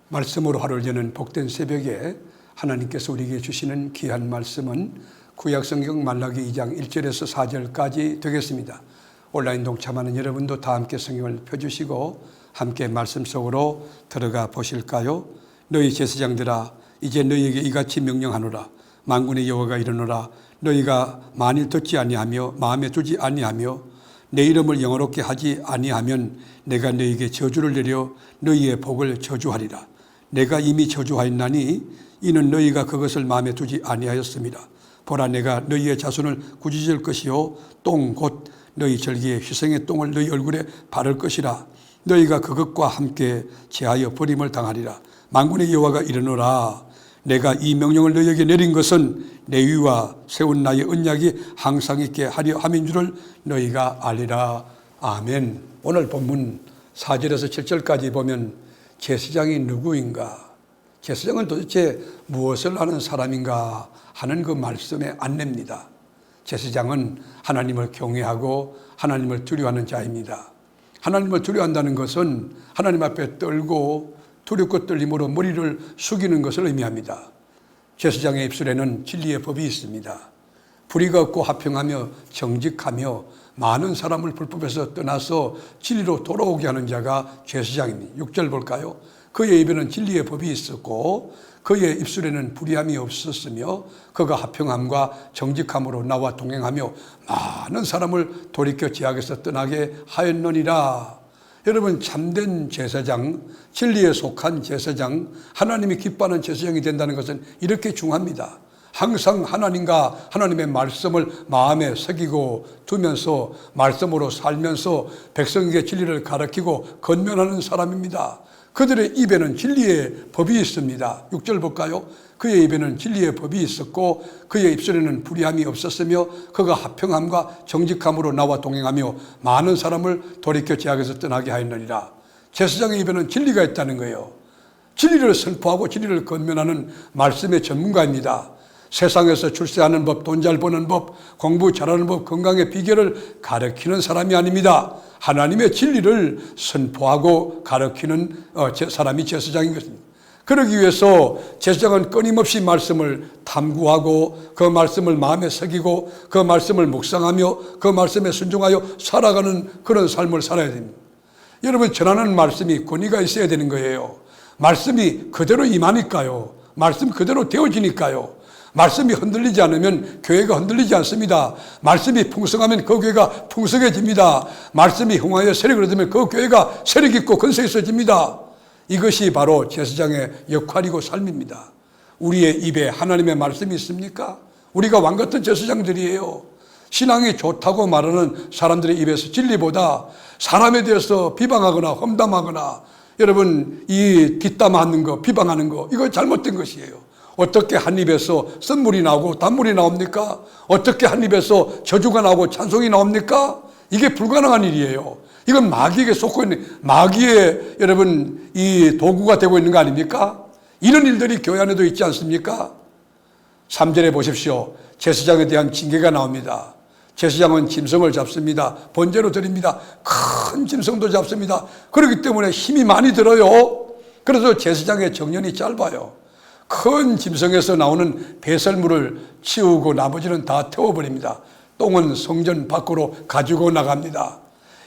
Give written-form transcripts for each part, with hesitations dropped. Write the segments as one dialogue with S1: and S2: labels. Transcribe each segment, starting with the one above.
S1: 말씀으로 하루를 여는 복된 새벽에 하나님께서 우리에게 주시는 귀한 말씀은 구약성경 말라기 2장 1절에서 4절까지 되겠습니다. 온라인 동참하는 여러분도 다 함께 성경을 펴주시고 함께 말씀 속으로 들어가 보실까요? 너희 제사장들아, 이제 너희에게 이같이 명령하노라. 만군의 여호와가 이르노라. 너희가 만일 듣지 아니하며 마음에 두지 아니하며 내 이름을 영화롭게 하지 아니하면 내가 너희에게 저주를 내려 너희의 복을 저주하리라. 내가 이미 저주하였나니 이는 너희가 그것을 마음에 두지 아니하였습니다. 보라, 내가 너희의 자손을 꾸짖을 것이요 똥 곧 너희 절기에 희생의 똥을 너희 얼굴에 바를 것이라. 너희가 그것과 함께 제하여 버림을 당하리라. 만군의 여호와가 이르노라. 내가 이 명령을 너희에게 내린 것은 내 위와 세운 나의 언약이 항상 있게 하려 함인 줄을 너희가 알리라. 아멘. 오늘 본문 4절에서 7절까지 보면 제사장이 누구인가, 제사장은 도대체 무엇을 하는 사람인가 하는 그 말씀의 안내입니다. 제사장은 하나님을 경외하고 하나님을 두려워하는 자입니다. 하나님을 두려워한다는 것은 하나님 앞에 떨고 두렵고 떨림으로 머리를 숙이는 것을 의미합니다. 제사장의 입술에는 진리의 법이 있습니다. 불의가 없고 화평하며 정직하며 많은 사람을 불법에서 떠나서 진리로 돌아오게 하는 자가 제사장입니다. 6절 볼까요? 그의 입에는 진리의 법이 있었고 그의 입술에는 불의함이 없었으며 그가 화평함과 정직함으로 나와 동행하며 많은 사람을 돌이켜 죄악에서 떠나게 하였느니라. 여러분, 참된 제사장, 진리에 속한 제사장, 하나님이 기뻐하는 제사장이 된다는 것은 이렇게 중요합니다. 항상 하나님과 하나님의 말씀을 마음에 새기고 두면서 말씀으로 살면서 백성에게 진리를 가르치고 건면하는 사람입니다. 그들의 입에는 진리의 법이 있습니다. 6절 볼까요? 그의 입에는 진리의 법이 있었고 그의 입술에는 불의함이 없었으며 그가 화평함과 정직함으로 나와 동행하며 많은 사람을 돌이켜 죄악에서 떠나게 하였느니라. 제사장의 입에는 진리가 있다는 거예요. 진리를 선포하고 진리를 건면하는 말씀의 전문가입니다. 세상에서 출세하는 법, 돈 잘 버는 법, 공부 잘하는 법, 건강의 비결을 가르치는 사람이 아닙니다. 하나님의 진리를 선포하고 가르치는 사람이 제사장인 것입니다. 그러기 위해서 제사장은 끊임없이 말씀을 탐구하고 그 말씀을 마음에 새기고 그 말씀을 묵상하며 그 말씀에 순종하여 살아가는 그런 삶을 살아야 됩니다. 여러분, 전하는 말씀이 권위가 있어야 되는 거예요. 말씀이 그대로 임하니까요. 말씀 그대로 되어지니까요. 말씀이 흔들리지 않으면 교회가 흔들리지 않습니다. 말씀이 풍성하면 그 교회가 풍성해집니다. 말씀이 흥하여 세력을 얻으면 그 교회가 세력 있고 건설 있어집니다. 이것이 바로 제사장의 역할이고 삶입니다. 우리의 입에 하나님의 말씀이 있습니까? 우리가 왕같은 제사장들이에요. 신앙이 좋다고 말하는 사람들의 입에서 진리보다 사람에 대해서 비방하거나 험담하거나 여러분 이 뒷담화하는 거, 비방하는 거, 이거 잘못된 것이에요. 어떻게 한 입에서 선물이 나오고 단물이 나옵니까? 어떻게 한 입에서 저주가 나오고 찬송이 나옵니까? 이게 불가능한 일이에요. 이건 마귀에게 속고 있는, 마귀의 여러분 이 도구가 되고 있는 거 아닙니까? 이런 일들이 교회 안에도 있지 않습니까? 3절에 보십시오. 제사장에 대한 징계가 나옵니다. 제사장은 짐승을 잡습니다. 번제로 드립니다. 큰 짐승도 잡습니다. 그렇기 때문에 힘이 많이 들어요. 그래서 제사장의 정년이 짧아요. 큰 짐승에서 나오는 배설물을 치우고 나머지는 다 태워버립니다. 똥은 성전 밖으로 가지고 나갑니다.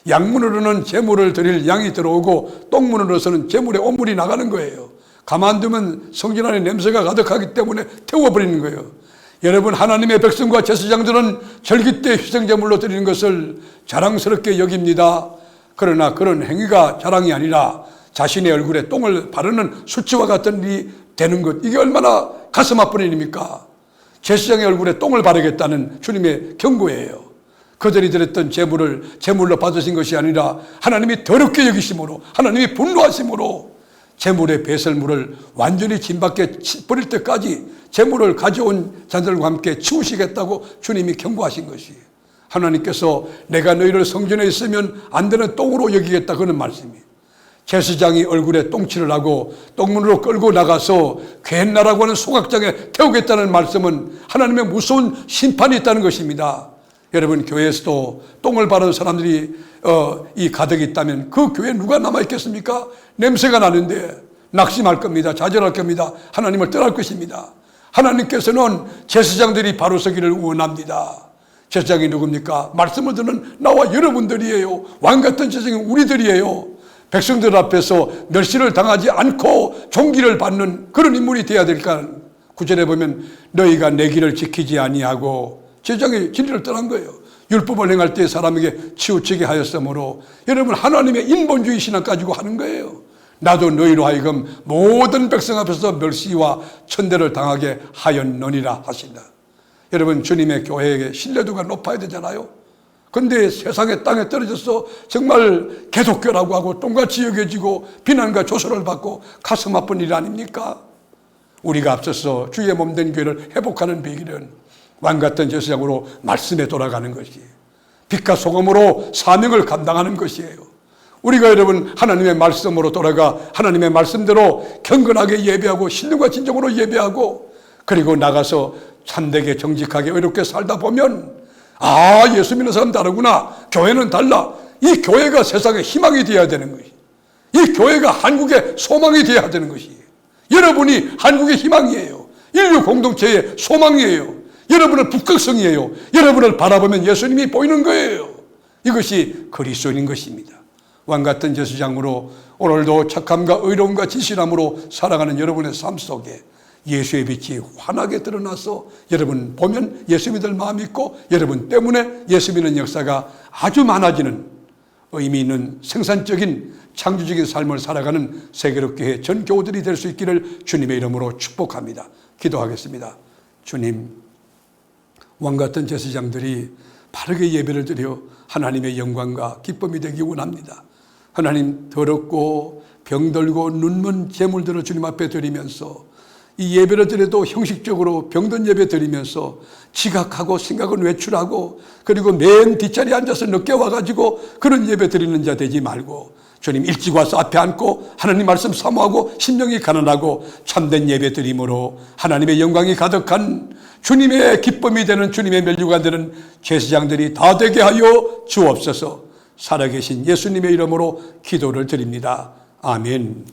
S1: 양문으로는 제물을 드릴 양이 들어오고 똥문으로서는 제물의 온물이 나가는 거예요. 가만두면 성전 안에 냄새가 가득하기 때문에 태워버리는 거예요. 여러분, 하나님의 백성과 제사장들은 절기 때 희생제물로 드리는 것을 자랑스럽게 여깁니다. 그러나 그런 행위가 자랑이 아니라 자신의 얼굴에 똥을 바르는 수치와 같은 일이 되는 것, 이게 얼마나 가슴 아픈 일입니까? 제사장의 얼굴에 똥을 바르겠다는 주님의 경고예요. 그들이 드렸던 제물을 제물로 받으신 것이 아니라 하나님이 더럽게 여기심으로, 하나님이 분노하심으로 제물의 배설물을 완전히 진 밖에 버릴 때까지 제물을 가져온 자들과 함께 치우시겠다고 주님이 경고하신 것이에요. 하나님께서 내가 너희를 성전에 있으면 안 되는 똥으로 여기겠다, 그런 말씀이에요. 제사장이 얼굴에 똥칠을 하고 똥문으로 끌고 나가서 괜나라고 하는 소각장에 태우겠다는 말씀은 하나님의 무서운 심판이 있다는 것입니다. 여러분, 교회에서도 똥을 바르는 사람들이 이 가득 있다면 그 교회에 누가 남아있겠습니까? 냄새가 나는데 낙심할 겁니다. 좌절할 겁니다. 하나님을 떠날 것입니다. 하나님께서는 제사장들이 바로 서기를 원합니다. 제사장이 누굽니까? 말씀을 듣는 나와 여러분들이에요. 왕같은 제사장이 우리들이에요. 백성들 앞에서 멸시를 당하지 않고 존귀를 받는 그런 인물이 되어야 될까? 9절에 보면 너희가 내 길을 지키지 아니하고, 제사장이 진리를 떠난 거예요. 율법을 행할 때 사람에게 치우치게 하였으므로, 여러분 하나님의 인본주의 신앙 가지고 하는 거예요. 나도 너희로 하여금 모든 백성 앞에서 멸시와 천대를 당하게 하였느니라 하신다. 여러분, 주님의 교회에게 신뢰도가 높아야 되잖아요. 근데 세상의 땅에 떨어져서 정말 개독교라고 하고 똥같이 여겨지고 비난과 조소를 받고 가슴 아픈 일 아닙니까? 우리가 앞서서 주의 몸된 교회를 회복하는 비결은 왕같은 제사장으로 말씀에 돌아가는 것이에요. 빛과 소금으로 사명을 감당하는 것이에요. 우리가 여러분 하나님의 말씀으로 돌아가 하나님의 말씀대로 경건하게 예배하고 신령과 진정으로 예배하고, 그리고 나가서 참되게 정직하게 의롭게 살다 보면 예수 믿는 사람 다르구나, 교회는 달라. 이 교회가 세상의 희망이 되어야 되는 것이에요. 이 교회가 한국의 소망이 되어야 되는 것이에요. 여러분이 한국의 희망이에요. 인류 공동체의 소망이에요. 여러분은 북극성이에요. 여러분을 바라보면 예수님이 보이는 거예요. 이것이 그리스도인인 것입니다. 왕같은 제사장으로 오늘도 착함과 의로움과 진실함으로 살아가는 여러분의 삶 속에 예수의 빛이 환하게 드러나서 여러분 보면 예수 믿을 마음이 있고, 여러분 때문에 예수 믿는 역사가 아주 많아지는 의미 있는 생산적인 창조적인 삶을 살아가는 세계롭교회 전 교우들이 될 수 있기를 주님의 이름으로 축복합니다. 기도하겠습니다. 주님, 왕같은 제사장들이 바르게 예배를 드려 하나님의 영광과 기쁨이 되기 원합니다. 하나님, 더럽고 병들고 눈먼 제물들을 주님 앞에 드리면서 이 예배를 드려도 형식적으로 병든 예배 드리면서 지각하고 생각은 외출하고, 그리고 맨 뒷자리에 앉아서 늦게 와가지고 그런 예배 드리는 자 되지 말고, 주님 일찍 와서 앞에 앉고 하나님 말씀 사모하고 심령이 가난하고 참된 예배 드림으로 하나님의 영광이 가득한 주님의 기쁨이 되는, 주님의 면류가 되는 제사장들이 다 되게 하여 주옵소서. 살아계신 예수님의 이름으로 기도를 드립니다. 아멘.